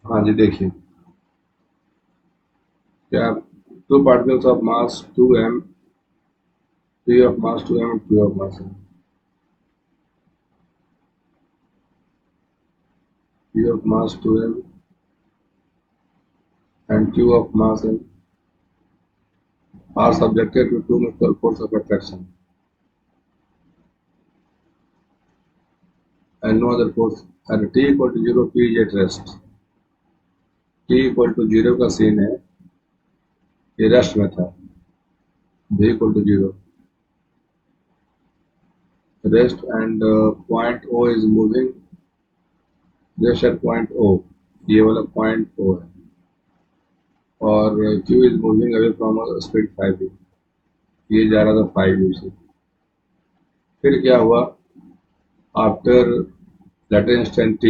हाँ जी, देखिए क्या two particles of mass 2m, p of mass 2m and q of mass m, p of mass 2m and q of mass m are subjected to two mutual force of attraction and no other force. At t equal to 0, p is at rest. t equal to 0 का scene है, ये rest में था, v equal to 0 rest, and point O is moving just at point O, ये वाला point O है, और q is moving away from a speed 5v, ये जा रहा था 5v से। फिर क्या हुआ, after that instant t,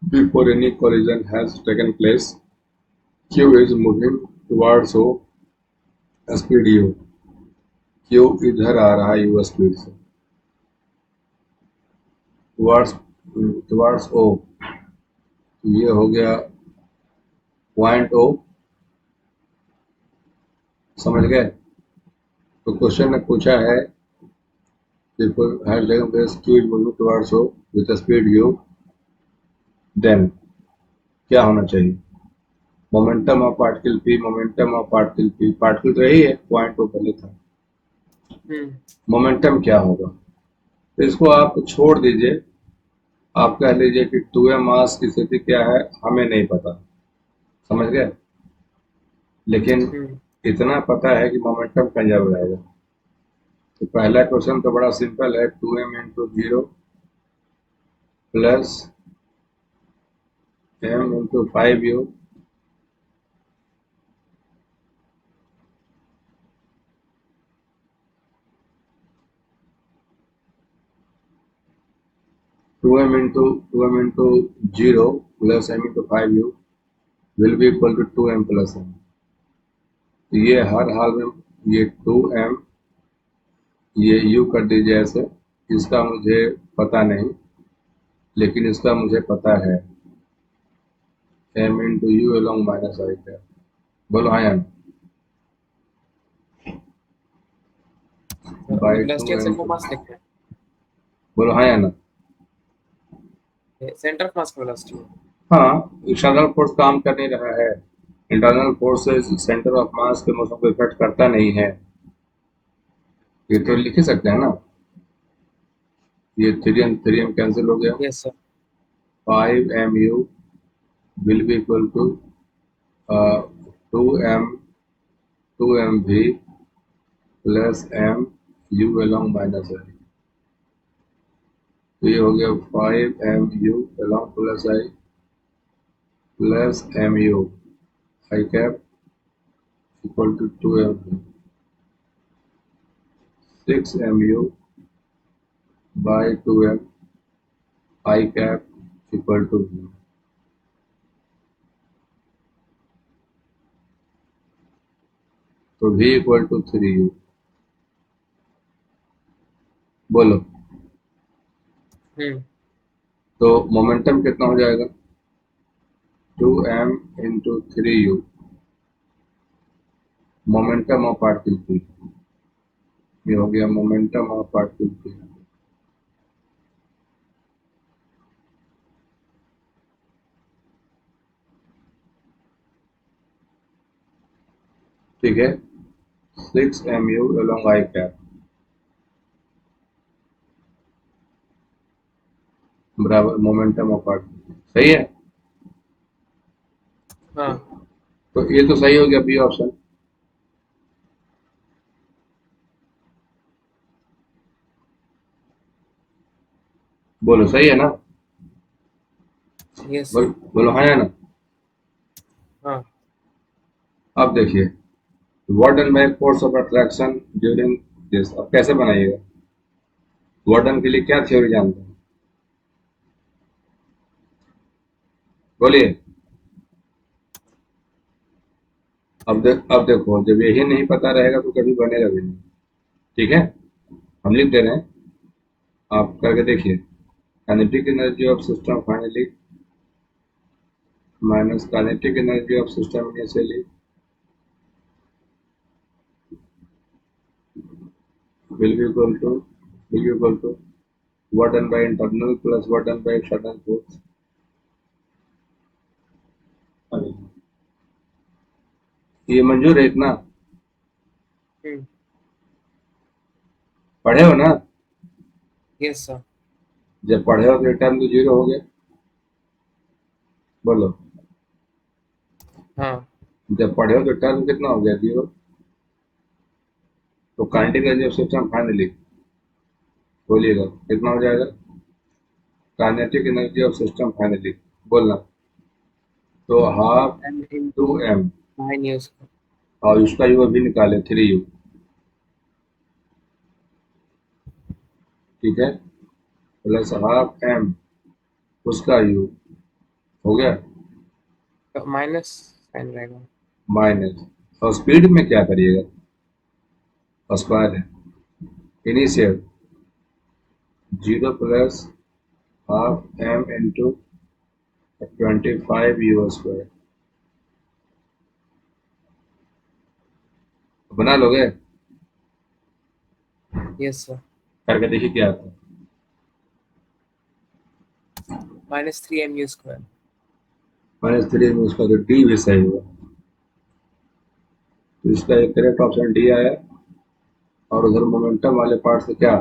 before any collision has taken place, q is moving towards O speed u, q इधर आ रहा है u स्पीड से towards towards O, तो ये हो गया पॉइंट O, समझ गए। तो क्वेश्चन ने पूछा है has taken place, q is moving towards O with a speed u, then क्या होना चाहिए, momentum of particle p, momentum of particle p, particle तो यही है, पॉइंट O पहले था, मोमेंटम क्या होगा। तो इसको आप छोड़ दीजिए, आप कह लीजिए कि 2m मास की स्थिति क्या है हमें नहीं पता, समझ गए, लेकिन इतना पता है कि मोमेंटम कंजर्व रहेगा। तो पहला क्वेश्चन तो बड़ा सिंपल है, 2m into 0 plus m into 5u 2m into 0 plus m into 5u will be equal to 2m plus m। तो ये हर हाल में ये 2m, ये u कर दीजिए ऐसे, इसका मुझे पता नहीं, लेकिन इसका मुझे पता है m into u along minus I का। बोलो हाँ या बाई 2m, बोलो हाँ या ना। Centre of mass velocity. हाँ, एक्सटर्नल फोर्स काम कर नहीं रहा है, internal force centre of mass के मौसम को इफेक्ट करता नहीं है, ये तो लिख ही सकते हैं ना। ये 3m कैंसिल हो गया, yes sir. 5mu will be equal to 2m 2mv plus mu along minus I. तो ये हो गया 5mu along plus I plus mu I cap equal to 2mv, 6mu by 2m I cap equal to v। तो v equal to 3u, बोलो। तो momentum कितना हो जाएगा, 2m into 3u, momentum of particle p, ये हो गया momentum of particle p। ठीक है, 6mu along आई कैप बराबर मोमेंटम ऑफ पार्टिकल, सही है। हाँ। तो ये तो सही हो गया बी ऑप्शन। बोलो सही है ना। यस। बोलो हाँ या ना। हाँ। अब देखिए, वार्डन में force of attraction during this, अब कैसे बनाइएगा, वार्डन के लिए क्या थ्योरी जानते हैं, बोलिए। अब देखो, जब यही नहीं पता रहेगा तो कभी बनेगा भी नहीं, ठीक है। हम लिख दे रहे हैं, आप करके देखिए, kinetic energy of system finally minus kinetic energy of system initially will be equal to what done by internal plus what done by external force. ये मंजूर है इतना हम्म, पढ़े हो ना? yes sir. जब पढ़े हो तो टर्म तो जीरो हो गया। बोलो, हाँ, जब पढ़े हो तो टर्म कितना हो गया? जीरो। तो kinetic energy of system finally बोलिएगा कितना हो जाएगा? Kinetic energy of system finally बोलना तो half m two into M 9 u square. और उसका यू अभी निकाले 3u। ठीक है, प्लस हाफ एम उसका यू हो गया तो माइनस साइन रहेगा. माइनस। और स्पीड में क्या करिएगा? स्क्वायर है initial 0 plus half M into 25u²। बना लोगे? Yes sir. करके देखिए क्या आता है। minus 3 mu square. -3 में उसका तो डी भी सही हुआ, तो इसका एक करेक्ट ऑप्शन डी आया। और उधर मोमेंटम वाले पार्ट से क्या,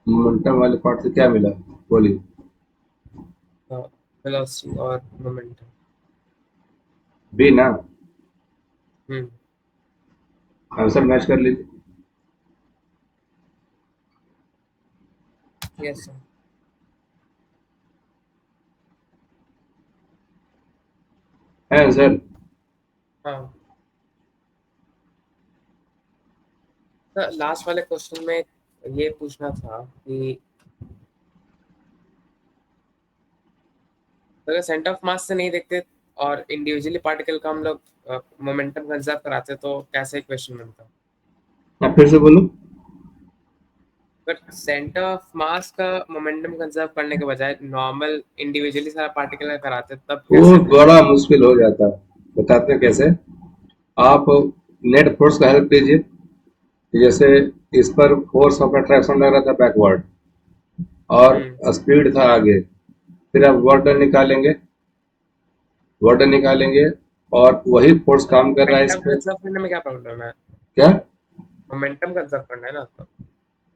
मोमेंटम वाले पार्ट से क्या मिला? बोलिए। velocity और momentum. बी ना? हम्म, आंसर मैच कर लीजिए। yes sir. है आंसर? हाँ, तो लास्ट वाले क्वेश्चन में ये पूछना था कि अगर सेंटर ऑफ मास से नहीं देखते और इंडिविजुअली पार्टिकल का हम लोग मोमेंटम कंजर्व कराते तो कैसे क्वेश्चन बनता. आप फिर से बोलो। बट सेंटर ऑफ मास का मोमेंटम कंजर्व करने के बजाय नॉर्मल इंडिविजुअली सारा पार्टिकल कराते तब वो कैसे बड़ा मुश्किल हो जाता है, बताते हैं कैसे। आप नेट फोर्स का हेल्प लीजिए। जैसे इस पर फोर्स ऑफ अट्रैक्शन लग रहा था बैकवर्ड और हम्म, स्पीड था आगे, फिर आप वर्डन निकालेंगे और वही फोर्स काम कर रहा है इस मोमेंटम पे। कंजर्व करने में क्या प्रॉब्लम है. क्या मोमेंटम कंजर्व करना है ना तो.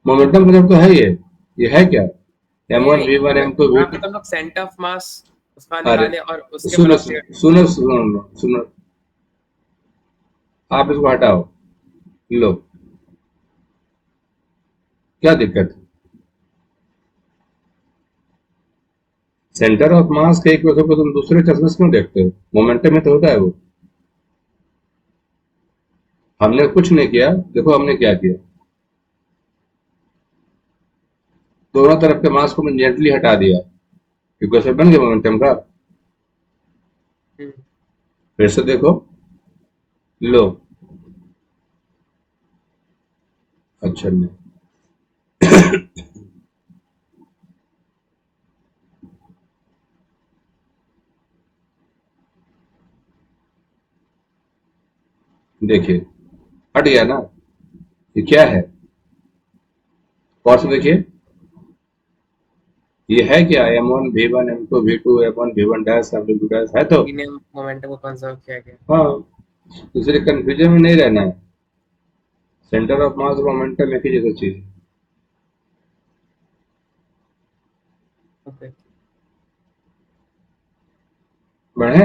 मोमेंटम मतलब तो है ये है क्या? नहीं m1 नहीं, v1 m2 यहाँ पे v2। तो हम लोग सेंटर ऑफ मास उसका अरे निकाले और उसके सुनो वेलोसिटी. सुनो सुनो सुनो, आप इसको हटाओ। लो, क्या दिक्कत है? सेंटर ऑफ मास के इक्वेशन को तुम दूसरे चश्मे से क्यों देखते हो? मोमेंटम में तो होता है वो। हमने कुछ नहीं किया, देखो हमने क्या किया। दोनों तरफ के मास को मैंने जेंटली हटा दिया, इक्वेशन बन गया मोमेंटम का। फिर से देखो, लो। अच्छा नहीं, देखिए हट गया ना। ये क्या है? और से देखिए, ये है क्या? m1 v1 m2 v2 m1 v1 dash m2 dash है तो। इन्हें मोमेंटम को कंजर्व किया गया. हाँ, दूसरे कंफ्यूजन में नहीं रहना है। सेंटर ऑफ मास और मोमेंटम एक ही जैसा चीज है। ओके. बढ़े?